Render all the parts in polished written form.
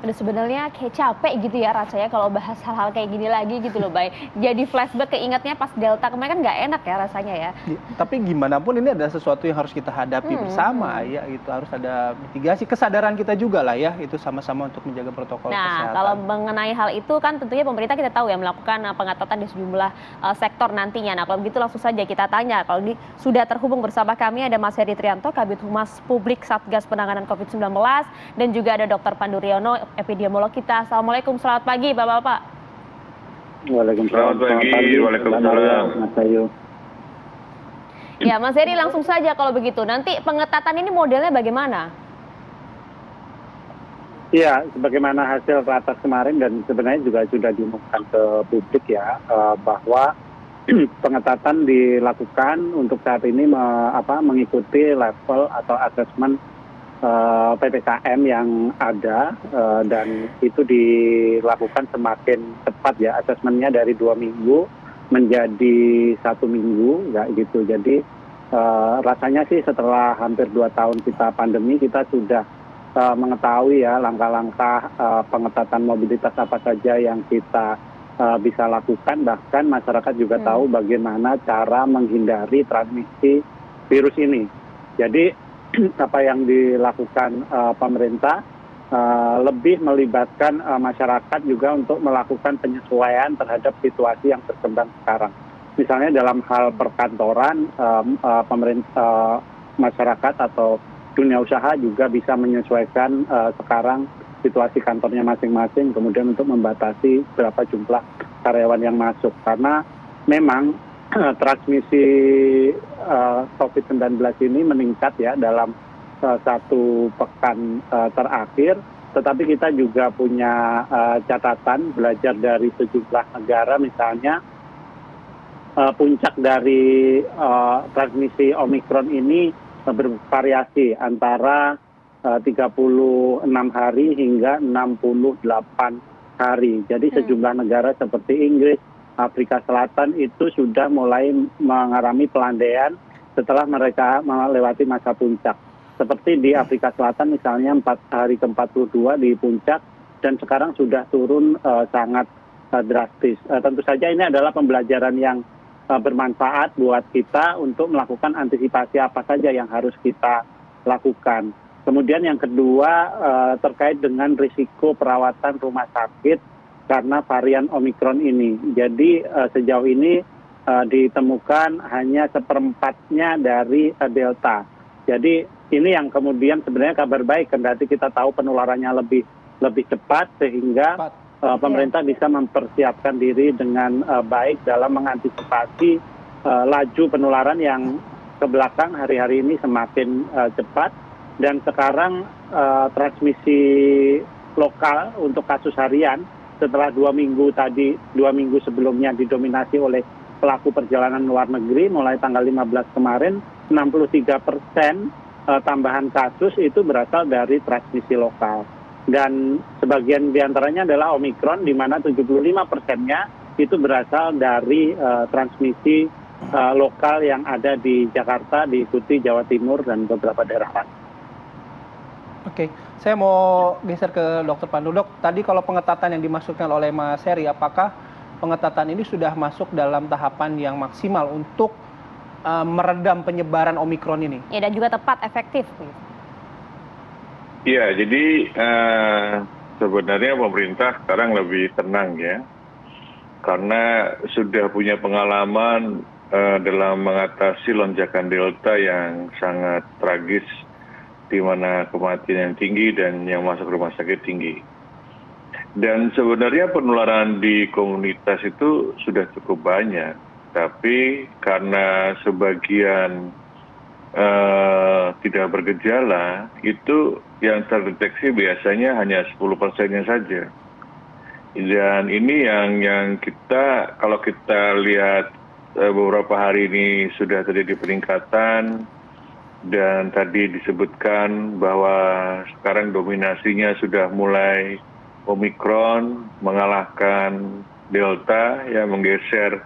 Udah sebenarnya kayak capek gitu ya rasanya kalau bahas hal-hal kayak gini lagi gitu loh, Bay. Jadi flashback keingatnya pas Delta kemarin kan nggak enak ya rasanya ya. Tapi gimana pun ini adalah sesuatu yang harus kita hadapi bersama ya, itu harus ada mitigasi, kesadaran kita juga lah ya, itu sama-sama untuk menjaga protokol Nah, kesehatan. kalau mengenai hal itu kan tentunya pemerintah kita tahu ya melakukan pengetatan di sejumlah sektor nantinya. Nah, kalau begitu langsung saja kita tanya. Kalau sudah terhubung bersama kami ada Mas Heri Trianto, Kabid Humas Publik Satgas Penanganan COVID-19 dan juga ada Dr. Pandu Riono, epidemiolog kita. Assalamualaikum, selamat pagi Bapak-Bapak. Waalaikumsalam. Selamat pagi. Waalaikumsalam. Mas Ayu. Ya, Mas Heri langsung saja kalau begitu. Nanti pengetatan ini modelnya bagaimana? Iya, sebagaimana hasil ratas kemarin dan sebenarnya juga sudah diumumkan ke publik ya, bahwa pengetatan dilakukan untuk saat ini mengikuti level atau asesmen PPKM yang ada, dan itu dilakukan semakin cepat ya, asesmennya dari 2 minggu menjadi 1 minggu, ya gitu. Jadi rasanya sih setelah hampir 2 tahun kita pandemi, kita sudah mengetahui ya langkah-langkah pengetatan mobilitas apa saja yang kita bisa lakukan, bahkan masyarakat juga tahu bagaimana cara menghindari transmisi virus ini. Jadi apa yang dilakukan pemerintah lebih melibatkan masyarakat juga untuk melakukan penyesuaian terhadap situasi yang berkembang sekarang. Misalnya dalam hal perkantoran, pemerintah, masyarakat atau dunia usaha juga bisa menyesuaikan sekarang situasi kantornya masing-masing, kemudian untuk membatasi berapa jumlah karyawan yang masuk. Karena memang transmisi COVID-19 ini meningkat ya dalam 1 pekan terakhir, tetapi kita juga punya catatan belajar dari sejumlah negara, misalnya puncak dari transmisi Omikron ini bervariasi antara 36 hari hingga 68 hari. Jadi sejumlah negara seperti Inggris, Afrika Selatan itu sudah mulai mengalami pelandaian setelah mereka melewati masa puncak. Seperti di Afrika Selatan misalnya 4 hari ke-42 di puncak dan sekarang sudah turun sangat drastis. Tentu saja ini adalah pembelajaran yang bermanfaat buat kita untuk melakukan antisipasi apa saja yang harus kita lakukan. Kemudian yang kedua terkait dengan risiko perawatan rumah sakit karena varian Omikron ini. Jadi sejauh ini ditemukan hanya 1/4-nya dari Delta. Jadi ini yang kemudian sebenarnya kabar baik, kendati kita tahu penularannya lebih cepat sehingga pemerintah bisa mempersiapkan diri dengan baik dalam mengantisipasi laju penularan yang ke belakang hari-hari ini semakin cepat. Dan sekarang transmisi lokal untuk kasus harian setelah 2 minggu sebelumnya didominasi oleh pelaku perjalanan luar negeri, mulai tanggal 15 kemarin 63% tambahan kasus itu berasal dari transmisi lokal. Dan sebagian diantaranya adalah Omikron, di mana 75%-nya itu berasal dari transmisi lokal yang ada di Jakarta, diikuti Jawa Timur dan beberapa daerah lain. Oke, saya mau geser ke Dr. Pandu. Dok, tadi kalau pengetatan yang dimaksudkan oleh Mas Heri, apakah pengetatan ini sudah masuk dalam tahapan yang maksimal untuk meredam penyebaran Omikron ini? Ya, dan juga tepat, efektif. Iya, jadi sebenarnya pemerintah sekarang lebih tenang ya, karena sudah punya pengalaman dalam mengatasi lonjakan Delta yang sangat tragis, di mana kematian yang tinggi dan yang masuk rumah sakit tinggi. Dan sebenarnya penularan di komunitas itu sudah cukup banyak, tapi karena sebagian tidak bergejala, itu yang terdeteksi biasanya hanya 10%-nya saja. Dan ini yang kita, kalau kita lihat beberapa hari ini sudah terjadi peningkatan, dan tadi disebutkan bahwa sekarang dominasinya sudah mulai Omikron mengalahkan Delta, ya menggeser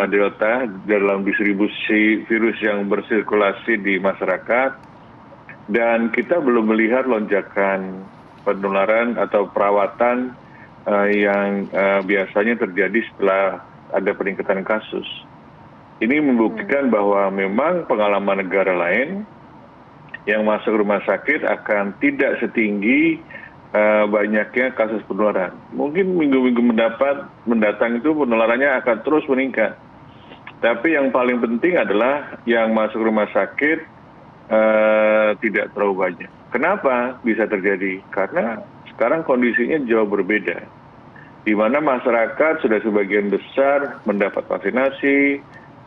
Delta dalam distribusi virus yang bersirkulasi di masyarakat. Dan kita belum melihat lonjakan penularan atau perawatan yang biasanya terjadi setelah ada peningkatan kasus. Ini membuktikan bahwa memang pengalaman negara lain yang masuk rumah sakit akan tidak setinggi banyaknya kasus penularan. Mungkin minggu-minggu mendatang itu penularannya akan terus meningkat. Tapi yang paling penting adalah yang masuk rumah sakit tidak terlalu banyak. Kenapa bisa terjadi? Karena sekarang kondisinya jauh berbeda. Di mana masyarakat sudah sebagian besar mendapat vaksinasi,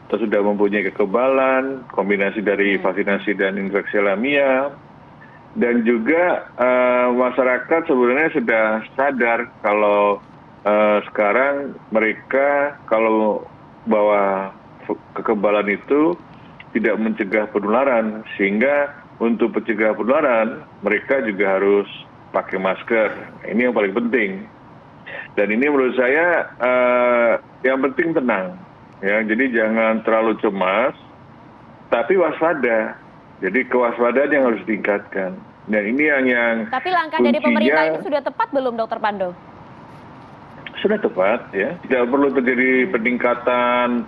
atau sudah mempunyai kekebalan, kombinasi dari vaksinasi dan infeksi alamiah, dan juga masyarakat sebenarnya sudah sadar kalau sekarang mereka kalau bawa kekebalan itu tidak mencegah penularan, sehingga untuk mencegah penularan mereka juga harus pakai masker. Ini yang paling penting. Dan ini menurut saya yang penting tenang, ya. Jadi jangan terlalu cemas, tapi waspada. Jadi kewaspadaan yang harus ditingkatkan. Dan ini yang Tapi langkah dari pemerintah ini sudah tepat belum, Dr. Pandu? Sudah tepat, ya. Tidak perlu terjadi peningkatan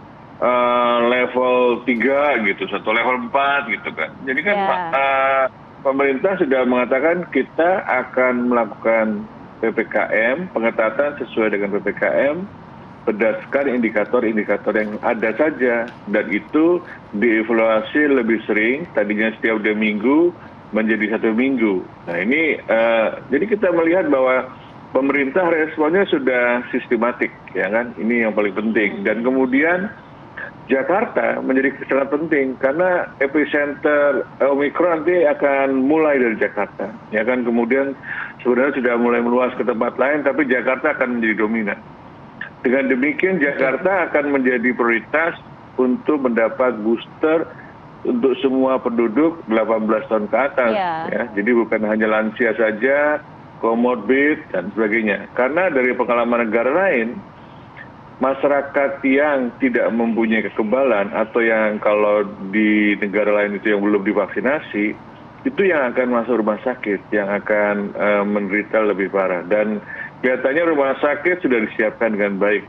level 3 gitu, atau level 4 gitu kan. Jadi kan pemerintah sudah mengatakan kita akan melakukan PPKM, pengetatan sesuai dengan PPKM berdasarkan indikator-indikator yang ada saja, dan itu dievaluasi lebih sering, tadinya setiap 2 minggu menjadi 1 minggu. Nah ini jadi kita melihat bahwa pemerintah responnya sudah sistematik, ya kan? Ini yang paling penting. Dan kemudian Jakarta menjadi sangat penting karena epicenter Omikron nanti akan mulai dari Jakarta, ya kan? Kemudian sebenarnya sudah mulai meluas ke tempat lain, tapi Jakarta akan menjadi dominan. Dengan demikian Jakarta akan menjadi prioritas untuk mendapat booster untuk semua penduduk 18 tahun ke atas. Ya. Jadi bukan hanya lansia saja, comorbid dan sebagainya. Karena dari pengalaman negara lain, masyarakat yang tidak mempunyai kekebalan atau yang kalau di negara lain itu yang belum divaksinasi, itu yang akan masuk rumah sakit, yang akan menderita lebih parah. Dan kelihatannya rumah sakit sudah disiapkan dengan baik.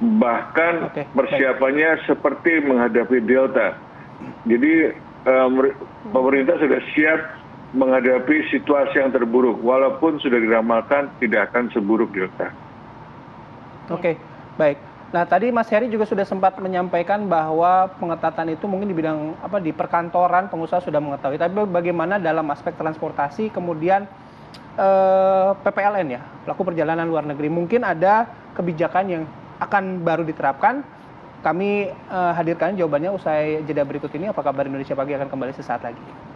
Bahkan persiapannya seperti menghadapi Delta. Jadi pemerintah sudah siap menghadapi situasi yang terburuk, walaupun sudah diramalkan tidak akan seburuk Delta. Oke, baik. Nah, tadi Mas Heri juga sudah sempat menyampaikan bahwa pengetatan itu mungkin di bidang di perkantoran pengusaha sudah mengetahui. Tapi bagaimana dalam aspek transportasi, kemudian PPLN ya, pelaku perjalanan luar negeri, mungkin ada kebijakan yang akan baru diterapkan. Kami hadirkan jawabannya usai jeda berikut ini. Apa kabar Indonesia Pagi akan kembali sesaat lagi.